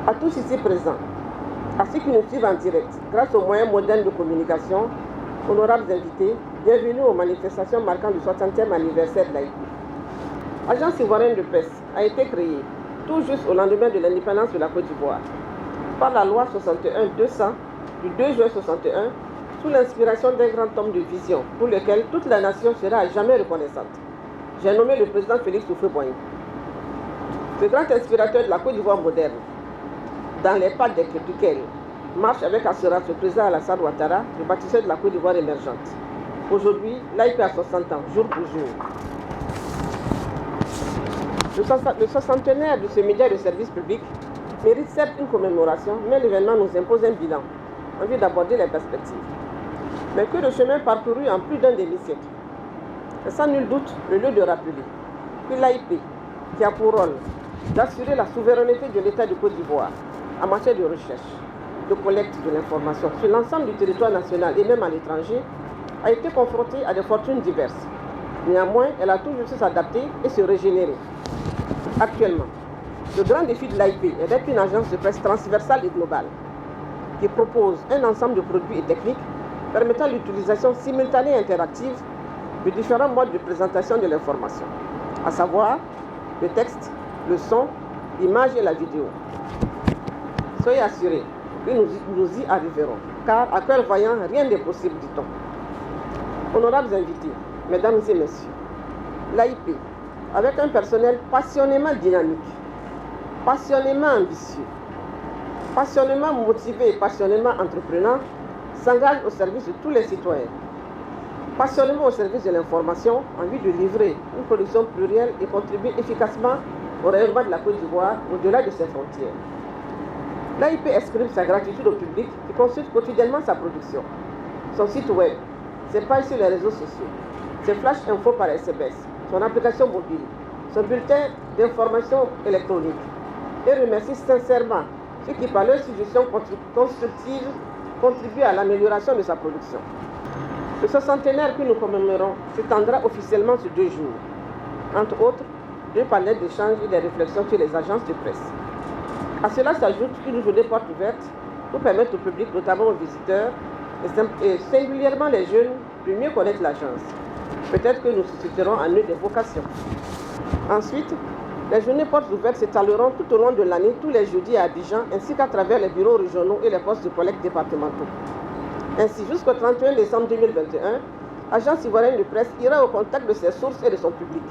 À tous ici présents, à ceux qui nous suivent en direct, grâce aux moyens modernes de communication, honorables invités, bienvenue aux manifestations marquant le 60e anniversaire de l'AIP. L'Agence ivoirienne de presse a été créée tout juste au lendemain de l'indépendance de la Côte d'Ivoire par la loi 61-200 du 2 juin 61 sous l'inspiration d'un grand homme de vision pour lequel toute la nation sera à jamais reconnaissante. J'ai nommé le président Félix Houphouët-Boigny. Ce grand inspirateur de la Côte d'Ivoire moderne, dans les pas duquel marche avec assurance le président Alassane Ouattara, le bâtisseur de la Côte d'Ivoire émergente. Aujourd'hui, l'AIP a 60 ans, jour pour jour. Le soixantenaire de ce média de service public mérite certes une commémoration, mais l'événement nous impose un bilan en vue d'aborder les perspectives. Mais que de chemin parcouru en plus d'un demi-siècle. C'est sans nul doute le lieu de rappeler que l'AIP, qui a pour rôle d'assurer la souveraineté de l'État de Côte d'Ivoire en matière de recherche, de collecte de l'information sur l'ensemble du territoire national et même à l'étranger, a été confrontée à des fortunes diverses. Néanmoins, elle a toujours su s'adapter et se régénérer. Actuellement, le grand défi de l'AIP est d'être une agence de presse transversale et globale qui propose un ensemble de produits et techniques permettant l'utilisation simultanée et interactive de différents modes de présentation de l'information, à savoir le texte, le son, l'image et la vidéo. Soyez assurés que nous y arriverons, car à cœur voyant, rien n'est possible, dit-on. Honorables invités, mesdames et messieurs, l'AIP, avec un personnel passionnément dynamique, passionnément ambitieux, passionnément motivé et passionnément entreprenant, s'engage au service de tous les citoyens, passionnément au service de l'information en vue de livrer une production plurielle et contribuer efficacement au rayonnement de la Côte d'Ivoire au-delà de ses frontières. L'AIP exprime sa gratitude au public qui consulte quotidiennement sa production, son site web, ses pages sur les réseaux sociaux, ses flash infos par SMS, son application mobile, son bulletin d'information électronique et remercie sincèrement ceux qui, par leur suggestion constructive, contribuent à l'amélioration de sa production. Le soixantenaire que nous commémorons s'étendra officiellement sur 2 jours, entre autres 2 panels d'échange et des réflexions sur les agences de presse. À cela s'ajoute une journée porte ouverte pour permettre au public, notamment aux visiteurs et singulièrement les jeunes, de mieux connaître l'agence. Peut-être que nous susciterons en eux des vocations. Ensuite, les journées portes ouvertes s'étaleront tout au long de l'année, tous les jeudis à Abidjan, ainsi qu'à travers les bureaux régionaux et les postes de collecte départementaux. Ainsi, jusqu'au 31 décembre 2021, l'Agence ivoirienne de presse ira au contact de ses sources et de son public.